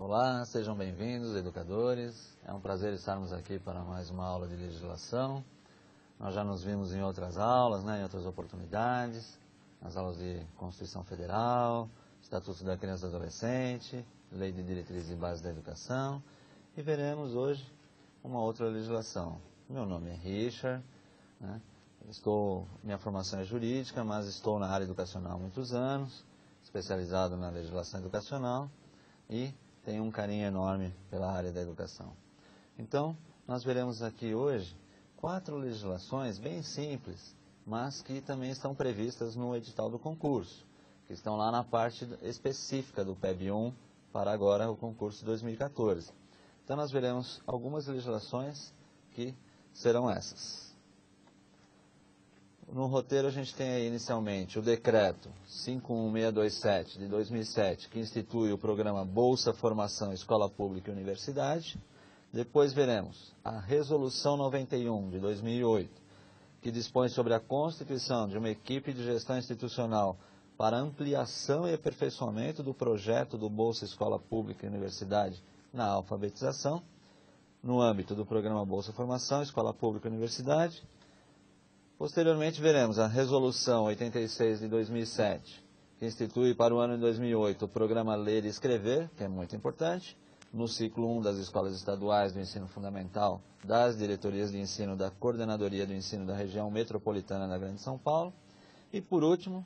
Olá, sejam bem-vindos, educadores. É um prazer estarmos aqui para mais uma aula de legislação. Nós já nos vimos em outras aulas, em outras oportunidades, nas aulas de Constituição Federal, Estatuto da Criança e do Adolescente, Lei de Diretrizes e Bases da Educação, e veremos hoje uma outra legislação. Meu nome é Richard, minha formação é jurídica, mas estou na área educacional há muitos anos, especializado na legislação educacional e tenho um carinho enorme pela área da educação. Então, nós veremos aqui hoje 4 legislações bem simples, mas que também estão previstas no edital do concurso, que estão lá na parte específica do PEB 1 para agora o concurso de 2014. Então, nós veremos algumas legislações que serão essas. No roteiro a gente tem aí inicialmente o decreto 51627 de 2007, que institui o programa Bolsa Formação Escola Pública e Universidade. Depois veremos a resolução 91 de 2008, que dispõe sobre a constituição de uma equipe de gestão institucional para ampliação e aperfeiçoamento do projeto do Bolsa Escola Pública e Universidade na alfabetização, no âmbito do programa Bolsa Formação Escola Pública e Universidade. Posteriormente, veremos a Resolução 86 de 2007, que institui para o ano de 2008 o programa Ler e Escrever, que é muito importante, no ciclo 1 das escolas estaduais do ensino fundamental, das diretorias de ensino da Coordenadoria do Ensino da Região Metropolitana da Grande São Paulo. E, por último,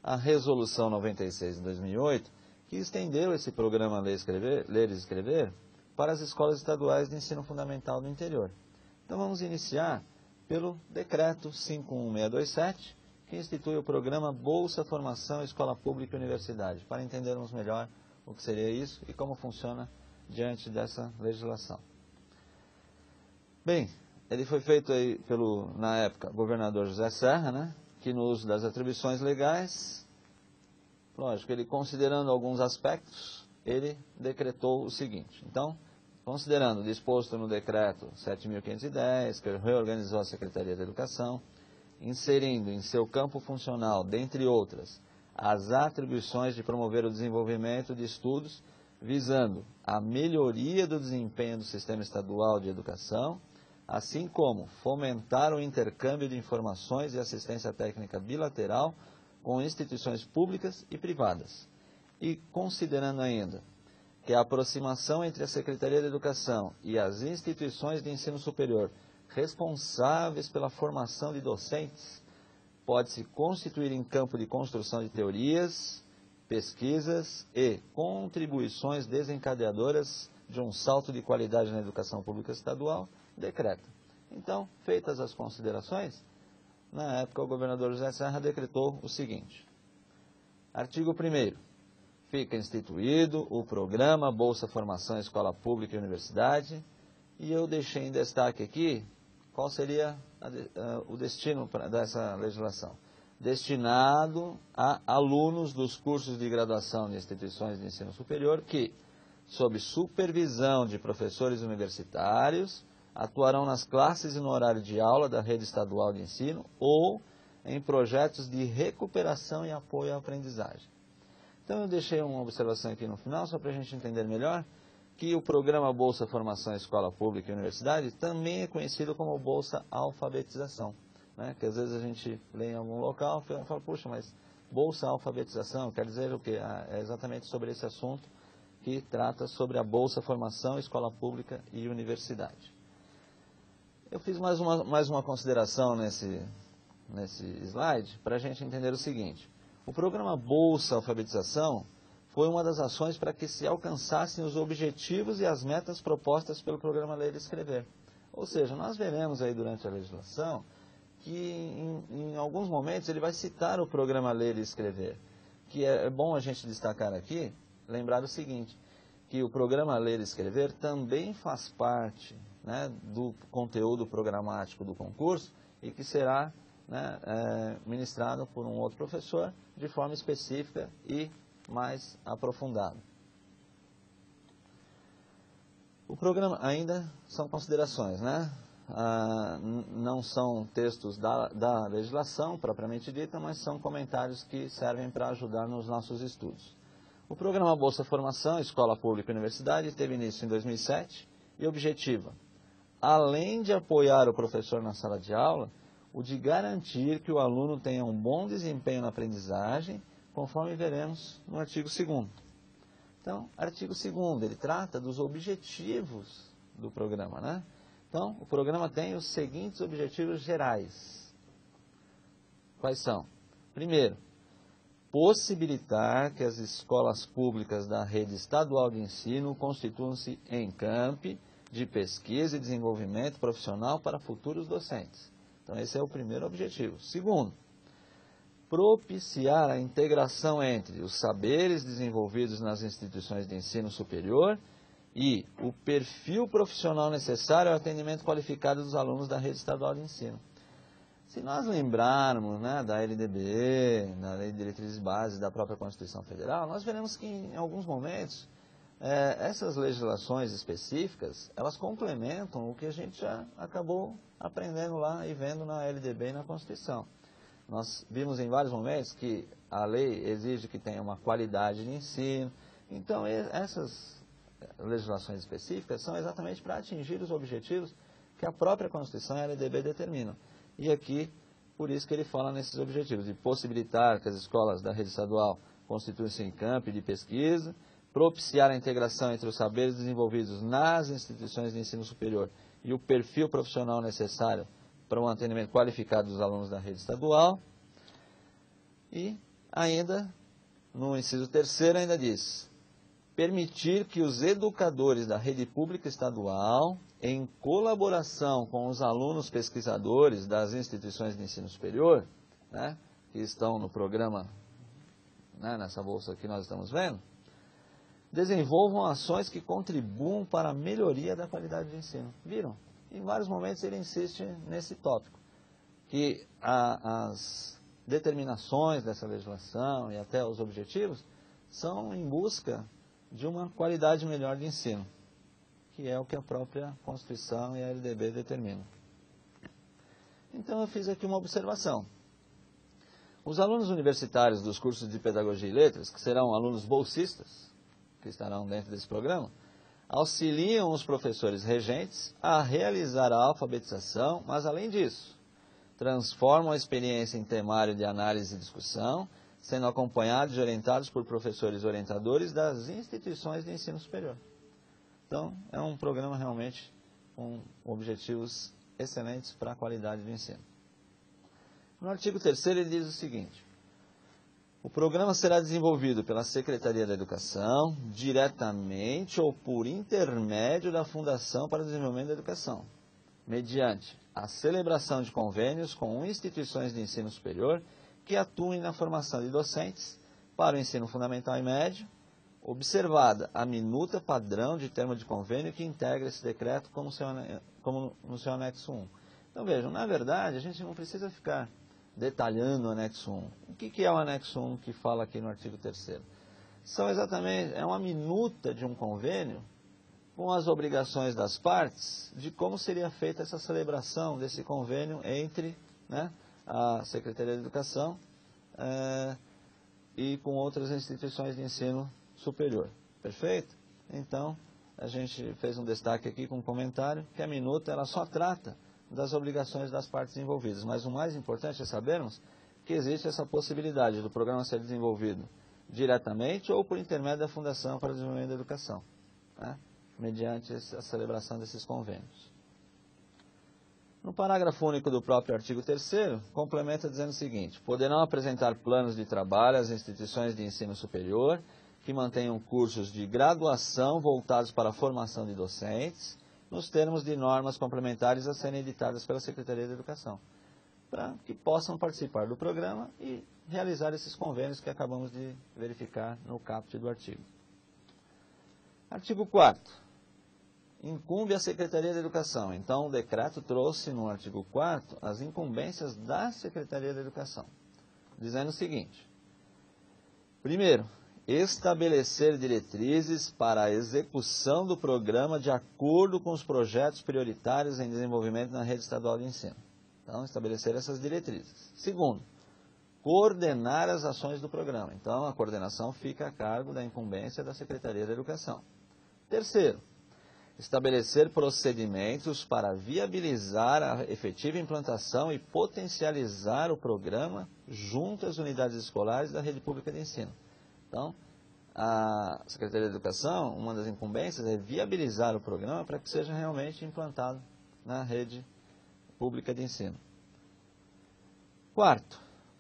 a Resolução 96 de 2008, que estendeu esse programa Ler e Escrever para as escolas estaduais de ensino fundamental do interior. Então, vamos iniciar pelo decreto 51627, que institui o programa Bolsa Formação Escola Pública e Universidade, para entendermos melhor o que seria isso e como funciona diante dessa legislação. Bem, ele foi feito aí pelo, na época, governador José Serra, que no uso das atribuições legais, lógico, ele considerando alguns aspectos, ele decretou o seguinte. Então, considerando o disposto no decreto 7.510, que reorganizou a Secretaria da Educação, inserindo em seu campo funcional, dentre outras, as atribuições de promover o desenvolvimento de estudos visando a melhoria do desempenho do sistema estadual de educação, assim como fomentar o intercâmbio de informações e assistência técnica bilateral com instituições públicas e privadas. E considerando ainda que a aproximação entre a Secretaria da Educação e as instituições de ensino superior responsáveis pela formação de docentes pode-se constituir em campo de construção de teorias, pesquisas e contribuições desencadeadoras de um salto de qualidade na educação pública estadual, decreta. Então, feitas as considerações, na época o governador José Serra decretou o seguinte. Artigo 1º. Fica instituído o programa Bolsa Formação Escola Pública e Universidade, e eu deixei em destaque aqui qual seria o destino dessa legislação. Destinado a alunos dos cursos de graduação de instituições de ensino superior que, sob supervisão de professores universitários, atuarão nas classes e no horário de aula da rede estadual de ensino ou em projetos de recuperação e apoio à aprendizagem. Então eu deixei uma observação aqui no final, só para a gente entender melhor, que o programa Bolsa Formação Escola Pública e Universidade também é conhecido como Bolsa Alfabetização. Que às vezes a gente lê em algum local e fala, puxa, mas Bolsa Alfabetização quer dizer o quê? É exatamente sobre esse assunto que trata sobre a Bolsa Formação Escola Pública e Universidade. Eu fiz mais uma consideração nesse slide para a gente entender o seguinte. O programa Bolsa Alfabetização foi uma das ações para que se alcançassem os objetivos e as metas propostas pelo programa Ler e Escrever. Ou seja, nós veremos aí durante a legislação que em alguns momentos ele vai citar o programa Ler e Escrever, que é bom a gente destacar aqui, lembrar o seguinte, que o programa Ler e Escrever também faz parte do conteúdo programático do concurso e que será ministrado por um outro professor de forma específica e mais aprofundada. O programa ainda são considerações, não são textos da legislação propriamente dita, mas são comentários que servem para ajudar nos nossos estudos. O programa Bolsa Formação, Escola Pública e Universidade, teve início em 2007 e objetiva, além de apoiar o professor na sala de aula, o de garantir que o aluno tenha um bom desempenho na aprendizagem, conforme veremos no artigo 2º. Então, artigo 2º, ele trata dos objetivos do programa, né? Então, o programa tem os seguintes objetivos gerais. Quais são? Primeiro, possibilitar que as escolas públicas da rede estadual de ensino constituam-se em campi de pesquisa e desenvolvimento profissional para futuros docentes. Então, esse é o primeiro objetivo. Segundo, propiciar a integração entre os saberes desenvolvidos nas instituições de ensino superior e o perfil profissional necessário ao atendimento qualificado dos alunos da rede estadual de ensino. Se nós lembrarmos, né, da LDB, da Lei de Diretrizes Básicas da própria Constituição Federal, nós veremos que em alguns momentos essas legislações específicas, elas complementam o que a gente já acabou aprendendo lá e vendo na LDB e na Constituição. Nós vimos em vários momentos que a lei exige que tenha uma qualidade de ensino. Então, essas legislações específicas são exatamente para atingir os objetivos que a própria Constituição e a LDB determinam. E aqui, por isso que ele fala nesses objetivos, de possibilitar que as escolas da rede estadual constituam-se em campi de pesquisa, propiciar a integração entre os saberes desenvolvidos nas instituições de ensino superior e o perfil profissional necessário para um atendimento qualificado dos alunos da rede estadual. E ainda, no inciso 3º, ainda diz, permitir que os educadores da rede pública estadual, em colaboração com os alunos pesquisadores das instituições de ensino superior, né, que estão no programa, né, nessa bolsa que nós estamos vendo, desenvolvam ações que contribuam para a melhoria da qualidade de ensino. Viram? Em vários momentos ele insiste nesse tópico, que as determinações dessa legislação e até os objetivos são em busca de uma qualidade melhor de ensino, que é o que a própria Constituição e a LDB determinam. Então eu fiz aqui uma observação. Os alunos universitários dos cursos de Pedagogia e Letras, que serão alunos bolsistas, que estarão dentro desse programa, auxiliam os professores regentes a realizar a alfabetização, mas além disso, transformam a experiência em temário de análise e discussão, sendo acompanhados e orientados por professores orientadores das instituições de ensino superior. Então, é um programa realmente com objetivos excelentes para a qualidade do ensino. No artigo 3º ele diz o seguinte: o programa será desenvolvido pela Secretaria da Educação, diretamente ou por intermédio da Fundação para o Desenvolvimento da Educação, mediante a celebração de convênios com instituições de ensino superior que atuem na formação de docentes para o ensino fundamental e médio, observada a minuta padrão de termo de convênio que integra esse decreto como no seu anexo 1. Então vejam, na verdade a gente não precisa ficar detalhando o anexo 1. O que é o anexo 1 que fala aqui no artigo 3º? É uma minuta de um convênio com as obrigações das partes de como seria feita essa celebração desse convênio entre, né, a Secretaria da Educação e com outras instituições de ensino superior. Perfeito? Então, a gente fez um destaque aqui com um comentário que a minuta ela só trata das obrigações das partes envolvidas. Mas o mais importante é sabermos que existe essa possibilidade do programa ser desenvolvido diretamente ou por intermédio da Fundação para o Desenvolvimento da Educação, né, mediante a celebração desses convênios. No parágrafo único do próprio artigo 3º, complementa dizendo o seguinte: poderão apresentar planos de trabalho às instituições de ensino superior que mantenham cursos de graduação voltados para a formação de docentes, nos termos de normas complementares a serem editadas pela Secretaria da Educação, para que possam participar do programa e realizar esses convênios que acabamos de verificar no caput do artigo. Artigo 4º. Incumbe à Secretaria da Educação. Então, o decreto trouxe no artigo 4º as incumbências da Secretaria da Educação, dizendo o seguinte: primeiro, estabelecer diretrizes para a execução do programa de acordo com os projetos prioritários em desenvolvimento na rede estadual de ensino. Então, estabelecer essas diretrizes. Segundo, coordenar as ações do programa. Então, a coordenação fica a cargo da incumbência da Secretaria da Educação. Terceiro, estabelecer procedimentos para viabilizar a efetiva implantação e potencializar o programa junto às unidades escolares da rede pública de ensino. Então, a Secretaria da Educação, uma das incumbências é viabilizar o programa para que seja realmente implantado na rede pública de ensino. Quarto,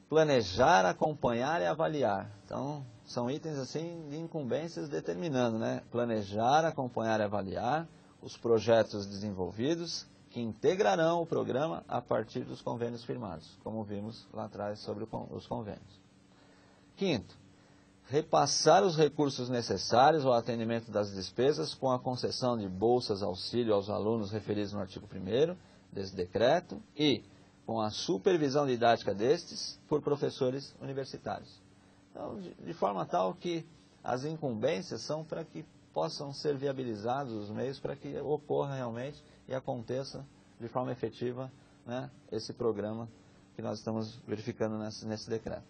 planejar, acompanhar e avaliar. Então, são itens assim de incumbências determinando, né? Planejar, acompanhar e avaliar os projetos desenvolvidos que integrarão o programa a partir dos convênios firmados, como vimos lá atrás sobre os convênios. Quinto, repassar os recursos necessários ao atendimento das despesas com a concessão de bolsas auxílio aos alunos referidos no artigo 1º desse decreto e com a supervisão didática destes por professores universitários. Então, de forma tal que as incumbências são para que possam ser viabilizados os meios para que ocorra realmente e aconteça de forma efetiva, né, esse programa que nós estamos verificando nesse decreto.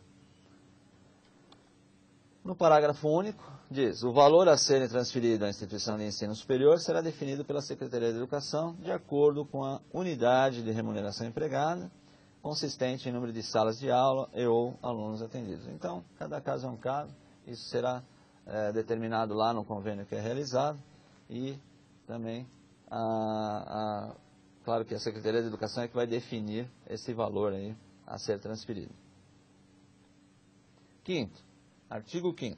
No parágrafo único, diz: o valor a ser transferido à instituição de ensino superior será definido pela Secretaria de Educação de acordo com a unidade de remuneração empregada, consistente em número de salas de aula e ou alunos atendidos. Então, cada caso é um caso, isso será determinado lá no convênio que é realizado e também, claro que a Secretaria de Educação é que vai definir esse valor aí a ser transferido. Quinto, artigo 5º.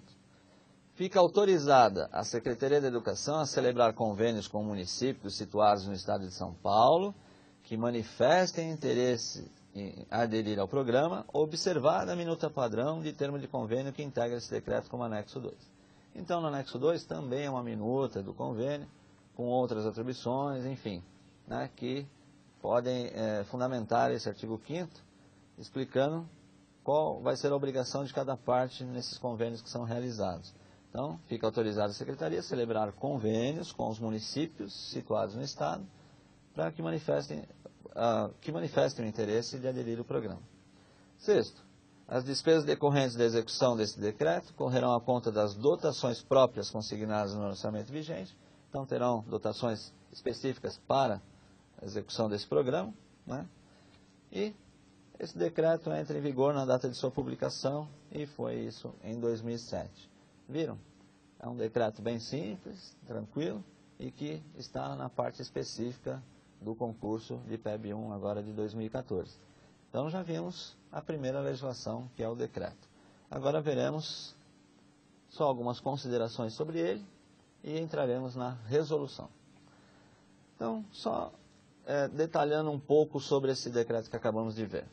Fica autorizada a Secretaria de Educação a celebrar convênios com municípios situados no estado de São Paulo que manifestem interesse em aderir ao programa, observada a minuta padrão de termo de convênio que integra esse decreto como anexo 2. Então, no anexo 2 também é uma minuta do convênio, com outras atribuições, enfim, né, que podem fundamentar esse artigo 5º, explicando qual vai ser a obrigação de cada parte nesses convênios que são realizados. Então, fica autorizada a Secretaria a celebrar convênios com os municípios situados no estado para que manifestem o interesse de aderir ao programa. Sexto, as despesas decorrentes da execução desse decreto correrão à conta das dotações próprias consignadas no orçamento vigente, então terão dotações específicas para a execução desse programa, né? E esse decreto entra em vigor na data de sua publicação e foi isso em 2007. Viram? É um decreto bem simples, tranquilo e que está na parte específica do concurso de PEB 1 agora de 2014. Então já vimos a primeira legislação, que é o decreto. Agora veremos só algumas considerações sobre ele e entraremos na resolução. Então, só detalhando um pouco sobre esse decreto que acabamos de ver.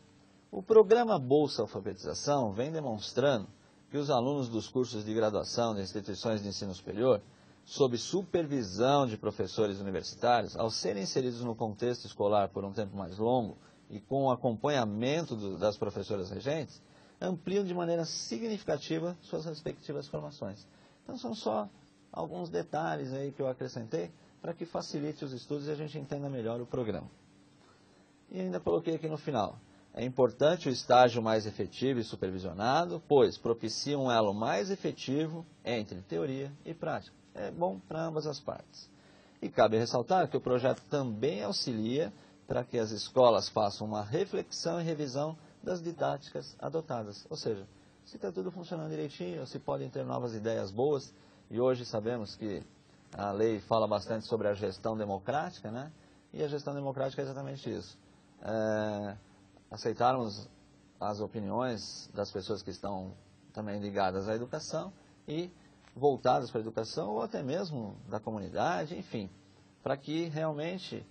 O programa Bolsa Alfabetização vem demonstrando que os alunos dos cursos de graduação de instituições de ensino superior, sob supervisão de professores universitários, ao serem inseridos no contexto escolar por um tempo mais longo e com o acompanhamento das professoras regentes, ampliam de maneira significativa suas respectivas formações. Então são só alguns detalhes aí que eu acrescentei para que facilite os estudos e a gente entenda melhor o programa. E ainda coloquei aqui no final: é importante o estágio mais efetivo e supervisionado, pois propicia um elo mais efetivo entre teoria e prática. É bom para ambas as partes. E cabe ressaltar que o projeto também auxilia para que as escolas façam uma reflexão e revisão das didáticas adotadas. Ou seja, se está tudo funcionando direitinho, se podem ter novas ideias boas, e hoje sabemos que a lei fala bastante sobre a gestão democrática, né? E a gestão democrática é exatamente isso. Aceitarmos as opiniões das pessoas que estão também ligadas à educação e voltadas para a educação, ou até mesmo da comunidade, enfim, para que realmente,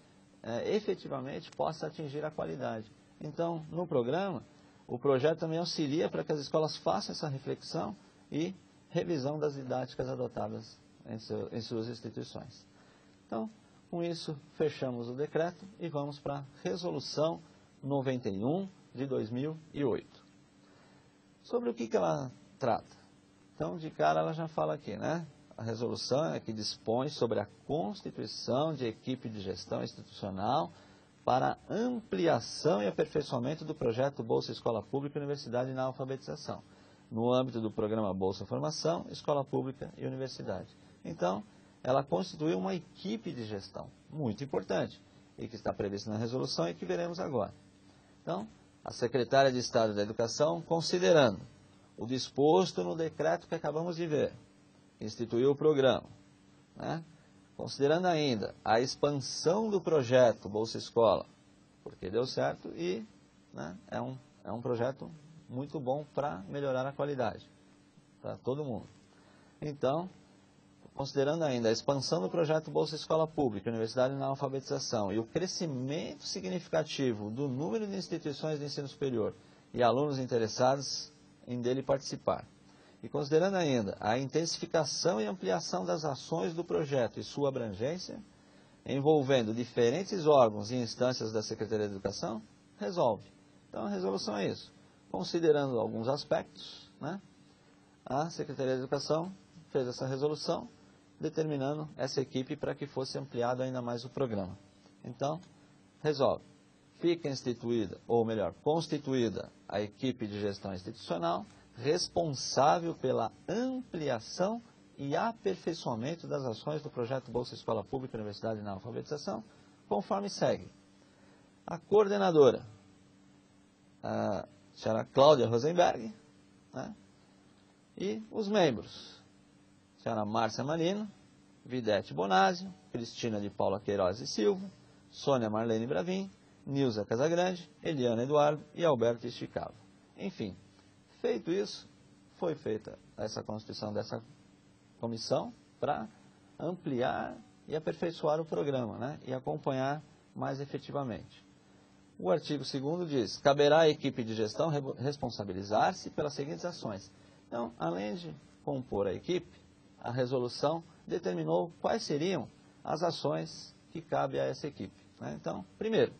efetivamente, possa atingir a qualidade. Então, no programa, o projeto também auxilia para que as escolas façam essa reflexão e revisão das didáticas adotadas em suas instituições. Então, com isso, fechamos o decreto e vamos para a resolução 91 de 2008. Sobre o que ela trata? Então, de cara, ela já fala aqui, né? A resolução é que dispõe sobre a constituição de equipe de gestão institucional para ampliação e aperfeiçoamento do projeto Bolsa Escola Pública e Universidade na Alfabetização, no âmbito do programa Bolsa Formação, Escola Pública e Universidade. Então, ela constituiu uma equipe de gestão, muito importante, e que está prevista na resolução e que veremos agora. Então, a Secretária de Estado da Educação, considerando o disposto no decreto que acabamos de ver, instituiu o programa, né? Considerando ainda a expansão do projeto Bolsa Escola, porque deu certo e, né, é um projeto muito bom para melhorar a qualidade, para todo mundo. Então, considerando ainda a expansão do projeto Bolsa Escola Pública, Universidade na Alfabetização e o crescimento significativo do número de instituições de ensino superior e alunos interessados em dele participar, e considerando ainda a intensificação e ampliação das ações do projeto e sua abrangência, envolvendo diferentes órgãos e instâncias da Secretaria de Educação, resolve. Então, a resolução é isso. Considerando alguns aspectos, né, a Secretaria de Educação fez essa resolução, determinando essa equipe para que fosse ampliado ainda mais o programa. Então, resolve. Fica instituída, ou melhor, constituída a equipe de gestão institucional, responsável pela ampliação e aperfeiçoamento das ações do projeto Bolsa Escola Pública e Universidade na Alfabetização, conforme segue. A coordenadora, a senhora Cláudia Rosenberg, né, e os membros, a senhora Márcia Marino, Videte Bonásio, Cristina de Paula Queiroz e Silva, Sônia Marlene Bravin, Nilza Casagrande, Eliana Eduardo e Alberto Esticava. Enfim, feito isso, foi feita essa constituição dessa comissão para ampliar e aperfeiçoar o programa, né, e acompanhar mais efetivamente. O artigo 2º diz: caberá à equipe de gestão responsabilizar-se pelas seguintes ações. Então, além de compor a equipe, a resolução determinou quais seriam as ações que cabe a essa equipe, né? Então, primeiro,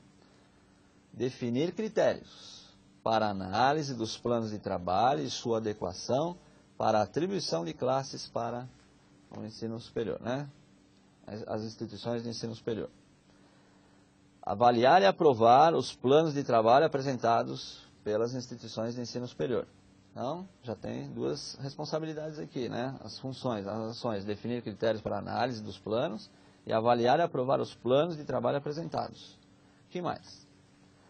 definir critérios para análise dos planos de trabalho e sua adequação para a atribuição de classes para o ensino superior, né? As instituições de ensino superior. Avaliar e aprovar os planos de trabalho apresentados pelas instituições de ensino superior. Então, já tem duas responsabilidades aqui, né? As funções, as ações: definir critérios para análise dos planos e avaliar e aprovar os planos de trabalho apresentados. O que mais?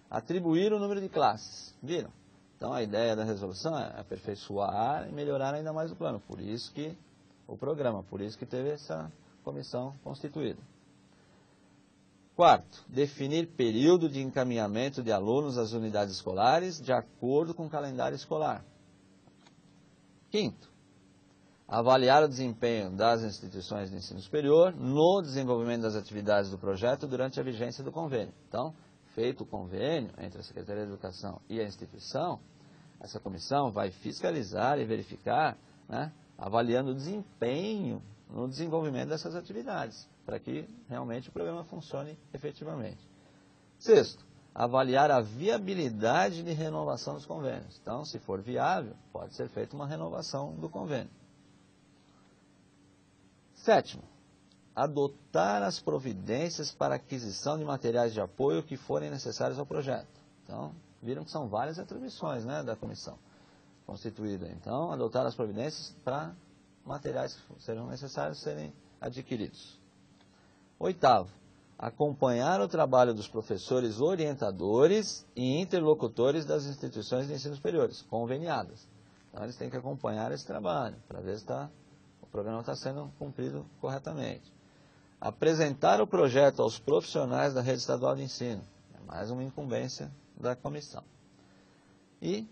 Atribuir o número de classes. Viram? Então, a ideia da resolução é aperfeiçoar e melhorar ainda mais o plano. Por isso que o programa, por isso que teve essa comissão constituída. Quarto, definir período de encaminhamento de alunos às unidades escolares de acordo com o calendário escolar. Quinto, avaliar o desempenho das instituições de ensino superior no desenvolvimento das atividades do projeto durante a vigência do convênio. Então, feito o convênio entre a Secretaria de Educação e a instituição, essa comissão vai fiscalizar e verificar, né, avaliando o desempenho no desenvolvimento dessas atividades, para que realmente o programa funcione efetivamente. Sexto, avaliar a viabilidade de renovação dos convênios. Então, se for viável, pode ser feita uma renovação do convênio. Sétimo, adotar as providências para aquisição de materiais de apoio que forem necessários ao projeto. Então, viram que são várias atribuições, né, da comissão constituída. Então, adotar as providências para materiais que serão necessários serem adquiridos. Oitavo, acompanhar o trabalho dos professores orientadores e interlocutores das instituições de ensino superiores, conveniadas. Então, eles têm que acompanhar esse trabalho, para ver se o programa está sendo cumprido corretamente. Apresentar o projeto aos profissionais da rede estadual de ensino. É mais uma incumbência da comissão. E,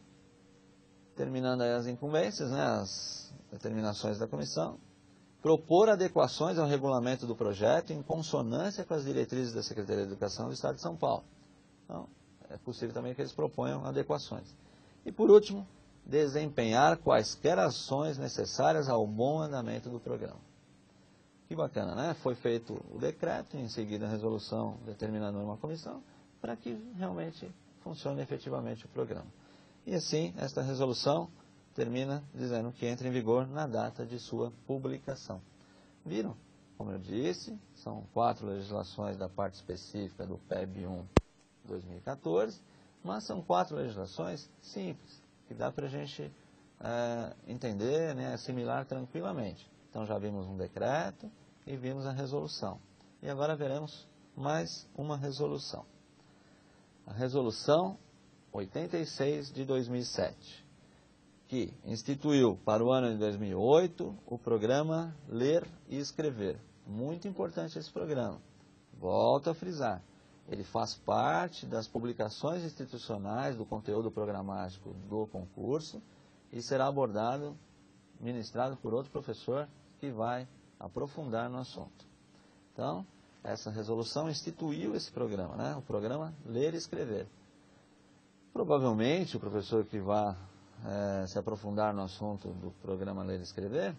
terminando aí as incumbências, né, as determinações da comissão, propor adequações ao regulamento do projeto em consonância com as diretrizes da Secretaria de Educação do Estado de São Paulo. Então, é possível também que eles proponham adequações. E, por último, desempenhar quaisquer ações necessárias ao bom andamento do programa. Que bacana, né? Foi feito o decreto, em seguida a resolução determinando uma comissão, para que realmente funcione efetivamente o programa. E assim, esta resolução termina dizendo que entra em vigor na data de sua publicação. Viram? Como eu disse, são 4 legislações da parte específica do PEB 1 2014, mas são 4 legislações simples, que dá para a gente entender, né, assimilar tranquilamente. Então já vimos um decreto e vimos a resolução. E agora veremos mais uma resolução. A resolução 86 de 2007, que instituiu para o ano de 2008 o programa Ler e Escrever. Muito importante esse programa. Volto a frisar. Ele faz parte das publicações institucionais do conteúdo programático do concurso e será abordado, ministrado por outro professor que vai aprofundar no assunto. Então, essa resolução instituiu esse programa, né? O programa Ler e Escrever. Provavelmente o professor que vai se aprofundar no assunto do programa Ler e Escrever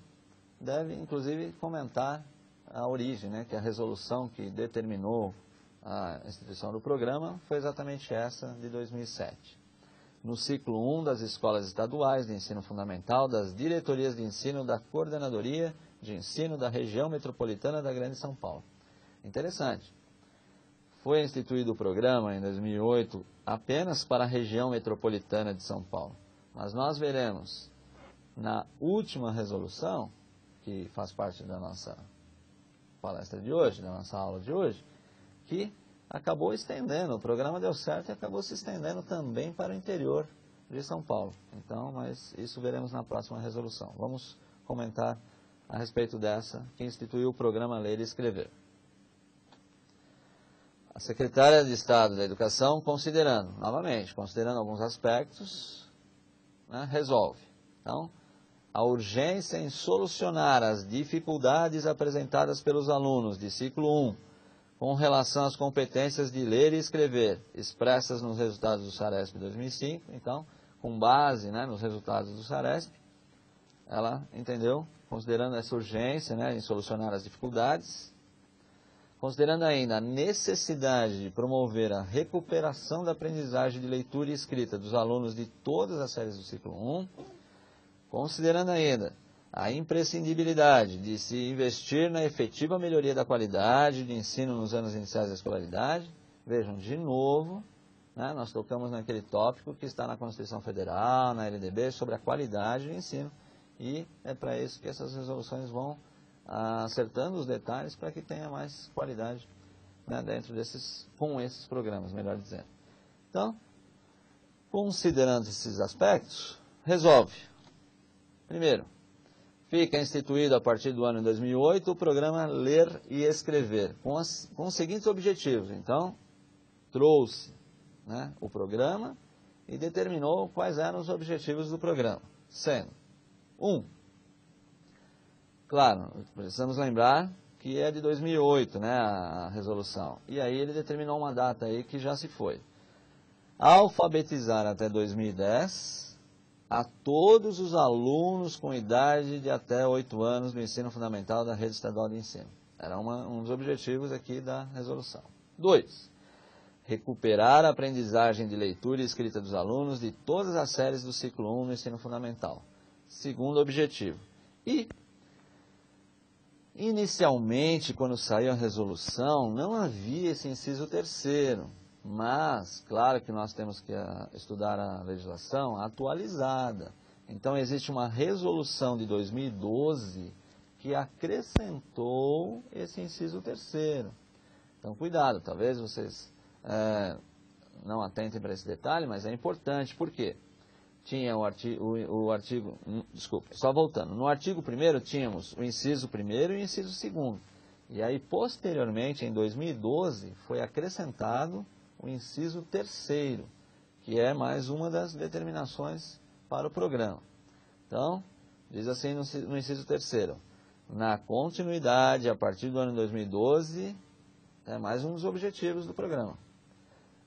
deve, inclusive, comentar a origem, né? Que a resolução que determinou a instituição do programa foi exatamente essa de 2007. No ciclo 1 das escolas estaduais de ensino fundamental, das diretorias de ensino da Coordenadoria de Ensino da Região Metropolitana da Grande São Paulo. Interessante. Foi instituído o programa em 2008 apenas para a região metropolitana de São Paulo. Mas nós veremos na última resolução, que faz parte da nossa palestra de hoje, da nossa aula de hoje, que acabou estendendo, o programa deu certo e acabou se estendendo também para o interior de São Paulo. Então, mas isso veremos na próxima resolução. Vamos comentar a respeito dessa, que instituiu o programa Ler e Escrever. A Secretária de Estado da Educação, novamente, considerando alguns aspectos, né, resolve. Então, a urgência em solucionar as dificuldades apresentadas pelos alunos de ciclo 1 com relação às competências de ler e escrever, expressas nos resultados do SARESP 2005. Então, com base, né, nos resultados do SARESP, ela entendeu, considerando essa urgência, né, em solucionar as dificuldades, considerando ainda a necessidade de promover a recuperação da aprendizagem de leitura e escrita dos alunos de todas as séries do ciclo 1, considerando ainda a imprescindibilidade de se investir na efetiva melhoria da qualidade de ensino nos anos iniciais da escolaridade. Vejam, de novo, né, nós tocamos naquele tópico que está na Constituição Federal, na LDB, sobre a qualidade do ensino. E é para isso que essas resoluções vão acertando os detalhes para que tenha mais qualidade, né, dentro com esses programas, melhor dizendo. Então, considerando esses aspectos, resolve. Primeiro, fica instituído a partir do ano de 2008 o programa Ler e Escrever, com os seguintes objetivos. Então, trouxe, né, o programa e determinou quais eram os objetivos do programa. Sendo, 1. Claro, precisamos lembrar que é de 2008, né, a resolução. E aí ele determinou uma data aí que já se foi. Alfabetizar até 2010 a todos os alunos com idade de até 8 anos do ensino fundamental da rede estadual de ensino. Era um dos objetivos aqui da resolução. 2. Recuperar a aprendizagem de leitura e escrita dos alunos de todas as séries do ciclo 1 no ensino fundamental. Segundo objetivo. E, inicialmente, quando saiu a resolução, não havia esse inciso 3º. Mas, claro que nós temos que estudar a legislação atualizada. Então, existe uma resolução de 2012 que acrescentou esse inciso 3º. Então, cuidado, talvez vocês não atentem para esse detalhe, mas é importante. Por quê? Tinha só voltando. No artigo 1º tínhamos o inciso 1º e o inciso 2º. E aí, posteriormente, em 2012, foi acrescentado o inciso 3º, que é mais uma das determinações para o programa. Então, diz assim no inciso 3º, na continuidade, a partir do ano de 2012, é mais um dos objetivos do programa.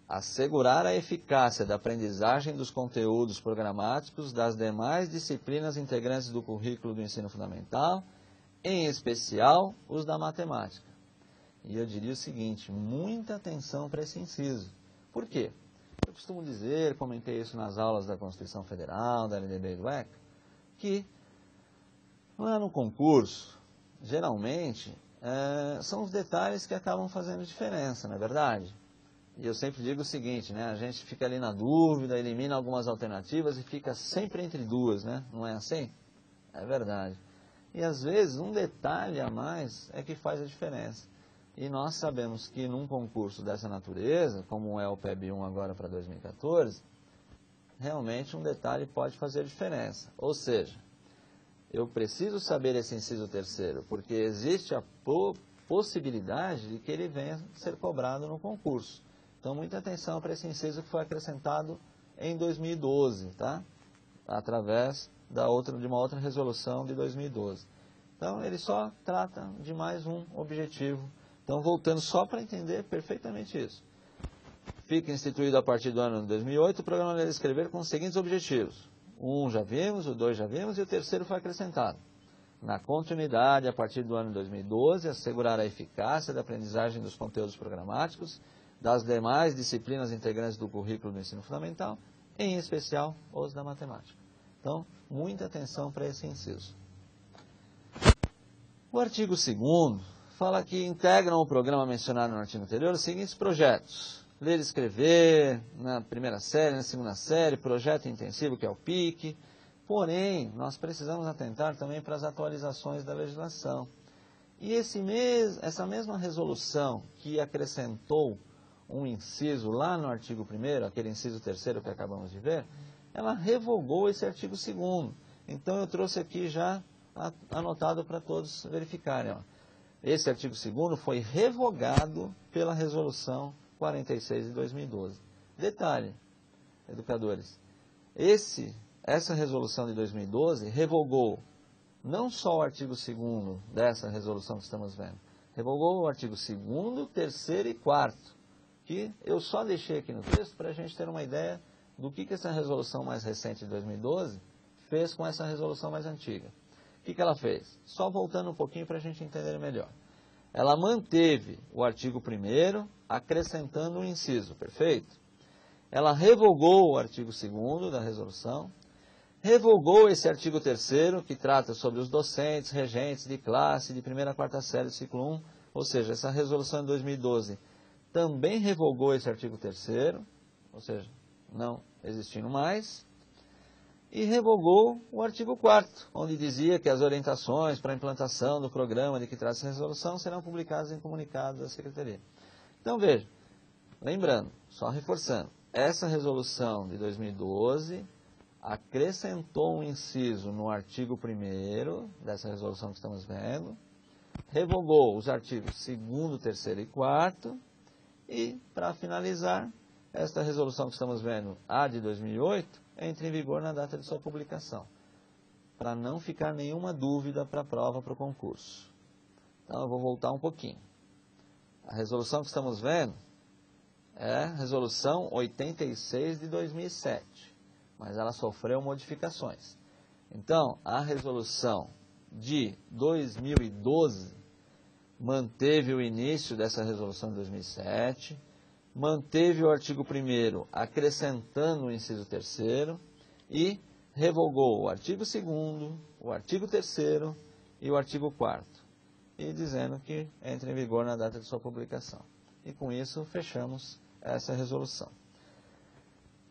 Assegurar a eficácia da aprendizagem dos conteúdos programáticos das demais disciplinas integrantes do currículo do ensino fundamental, em especial os da matemática. E eu diria o seguinte, muita atenção para esse inciso. Por quê? Eu costumo dizer, comentei isso nas aulas da Constituição Federal, da LDB e do ECA, que lá no concurso, geralmente, são os detalhes que acabam fazendo diferença, não é verdade? E eu sempre digo o seguinte, né? A gente fica ali na dúvida, elimina algumas alternativas e fica sempre entre duas, né? Não é assim? É verdade. E às vezes um detalhe a mais é que faz a diferença. E nós sabemos que num concurso dessa natureza, como é o PEB1 agora para 2014, realmente um detalhe pode fazer diferença. Ou seja, eu preciso saber esse inciso terceiro, porque existe a possibilidade de que ele venha a ser cobrado no concurso. Então, muita atenção para esse inciso que foi acrescentado em 2012, tá? Através de uma outra resolução de 2012. Então, ele só trata de mais um objetivo. Então, voltando só para entender perfeitamente isso. Fica instituído a partir do ano de 2008 o programa Ler e Escrever com os seguintes objetivos. O 1 já vimos, o 2 já vimos e o terceiro foi acrescentado. Na continuidade, a partir do ano de 2012, assegurar a eficácia da aprendizagem dos conteúdos programáticos das demais disciplinas integrantes do currículo do ensino fundamental, em especial os da matemática. Então, muita atenção para esse inciso. O artigo 2º fala que integram o programa mencionado no artigo anterior os seguintes projetos. Ler e escrever, na primeira série, na segunda série, projeto intensivo, que é o PIC. Porém, nós precisamos atentar também para as atualizações da legislação. E essa mesma resolução que acrescentou um inciso lá no artigo 1º, aquele inciso 3º que acabamos de ver, ela revogou esse artigo 2º. Então, eu trouxe aqui já anotado para todos verificarem. Ó. Esse artigo 2º foi revogado pela resolução 46 de 2012. Detalhe, educadores, essa resolução de 2012 revogou não só o artigo 2º dessa resolução que estamos vendo, revogou o artigo 2º, 3º e 4º, que eu só deixei aqui no texto para a gente ter uma ideia do que essa resolução mais recente de 2012 fez com essa resolução mais antiga. O que ela fez? Só voltando um pouquinho para a gente entender melhor. Ela manteve o artigo 1º, acrescentando um inciso, perfeito? Ela revogou o artigo 2º da resolução, revogou esse artigo 3º, que trata sobre os docentes, regentes de classe de 1ª a 4ª série do ciclo 1, ou seja, essa resolução de 2012 também revogou esse artigo 3º, ou seja, não existindo mais, e revogou o artigo 4º, onde dizia que as orientações para a implantação do programa de que trata essa resolução serão publicadas em comunicados da Secretaria. Então, veja, lembrando, só reforçando, essa resolução de 2012 acrescentou um inciso no artigo 1º dessa resolução que estamos vendo, revogou os artigos 2º, 3º e 4º, e, para finalizar, esta resolução que estamos vendo, a de 2008, entra em vigor na data de sua publicação, para não ficar nenhuma dúvida para a prova, para o concurso. Então, eu vou voltar um pouquinho. A resolução que estamos vendo é a resolução 86 de 2007, mas ela sofreu modificações. Então, a resolução de 2012 manteve o início dessa resolução de 2007, manteve o artigo 1º acrescentando o inciso 3º e revogou o artigo 2º, o artigo 3º e o artigo 4º, e dizendo que entra em vigor na data de sua publicação. E com isso fechamos essa resolução.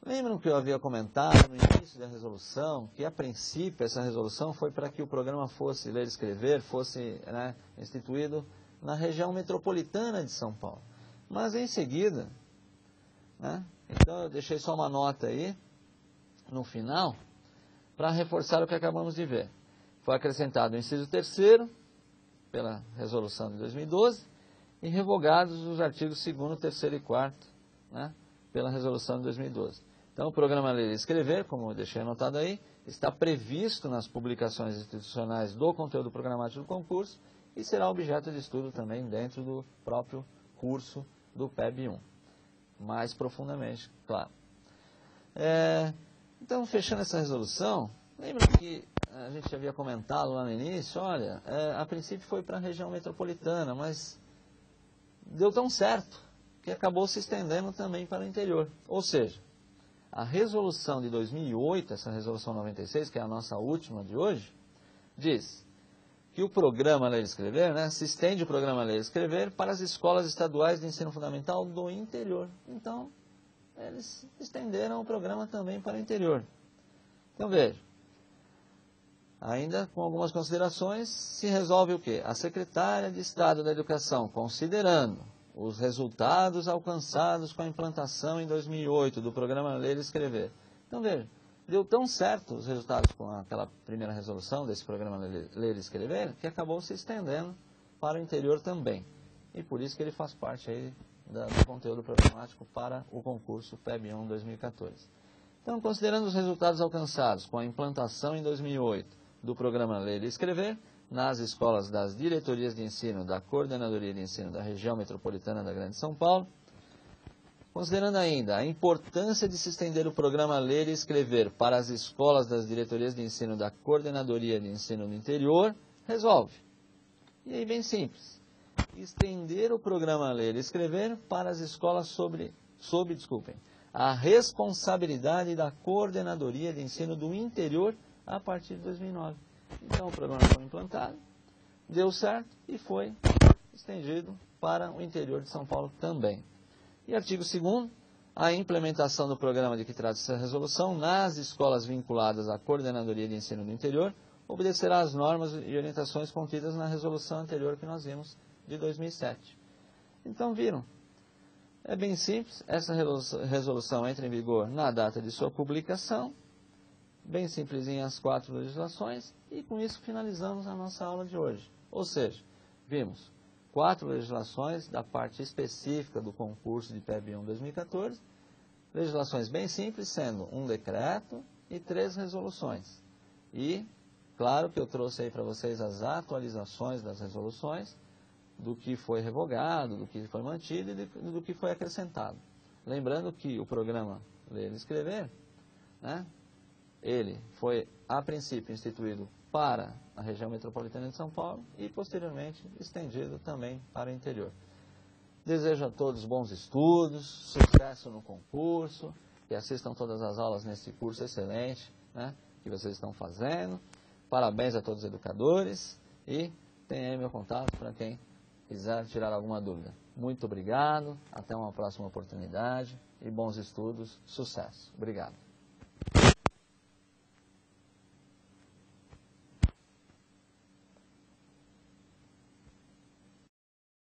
Lembram que eu havia comentado no início da resolução que, a princípio, essa resolução foi para que o programa fosse Ler e Escrever, fosse instituído na região metropolitana de São Paulo. Mas, em seguida, então eu deixei só uma nota aí, no final, para reforçar o que acabamos de ver. Foi acrescentado o inciso 3º, pela resolução de 2012, e revogados os artigos 2º, 3º e 4º, pela resolução de 2012. Então, o programa Ler e Escrever, como eu deixei anotado aí, está previsto nas publicações institucionais do conteúdo programático do concurso e será objeto de estudo também dentro do próprio curso do PEB1. Mais profundamente, claro. Então, fechando essa resolução, lembra que a gente havia comentado lá no início, olha, a princípio foi para a região metropolitana, mas deu tão certo que acabou se estendendo também para o interior. Ou seja, a resolução de 2008, essa resolução 96, que é a nossa última de hoje, diz que o programa Ler e Escrever, né, se estende o programa Ler e Escrever para as escolas estaduais de ensino fundamental do interior. Então, eles estenderam o programa também para o interior. Então, veja, ainda com algumas considerações, se resolve o quê? A secretária de Estado da Educação, considerando os resultados alcançados com a implantação em 2008 do programa Ler e Escrever. Então, veja, deu tão certo os resultados com aquela primeira resolução desse programa Ler e Escrever, que acabou se estendendo para o interior também. E por isso que ele faz parte aí do conteúdo programático para o concurso PEB-1 2014. Então, considerando os resultados alcançados com a implantação em 2008 do programa Ler e Escrever, nas escolas das diretorias de ensino da Coordenadoria de Ensino da Região Metropolitana da Grande São Paulo, considerando ainda a importância de se estender o programa Ler e Escrever para as escolas das diretorias de ensino da Coordenadoria de Ensino do Interior, resolve. E aí, bem simples, estender o programa Ler e Escrever para as escolas sob a responsabilidade da Coordenadoria de Ensino do Interior a partir de 2009. Então, o programa foi implantado, deu certo e foi estendido para o interior de São Paulo também. E artigo 2º, a implementação do programa de que trata essa resolução nas escolas vinculadas à Coordenadoria de Ensino do Interior obedecerá às normas e orientações contidas na resolução anterior que nós vimos de 2007. Então, viram? É bem simples, essa resolução entra em vigor na data de sua publicação, bem simplesinha as 4 legislações, e com isso finalizamos a nossa aula de hoje. Ou seja, vimos 4 legislações da parte específica do concurso de PEB-1 2014, legislações bem simples, sendo um decreto e 3 resoluções. E, claro que eu trouxe aí para vocês as atualizações das resoluções, do que foi revogado, do que foi mantido e do que foi acrescentado. Lembrando que o programa Ler e Escrever, né, ele foi, a princípio, instituído para a região metropolitana de São Paulo e, posteriormente, estendido também para o interior. Desejo a todos bons estudos, sucesso no concurso, que assistam todas as aulas nesse curso excelente, né, que vocês estão fazendo. Parabéns a todos os educadores e tenha aí meu contato para quem quiser tirar alguma dúvida. Muito obrigado, até uma próxima oportunidade e bons estudos, sucesso. Obrigado.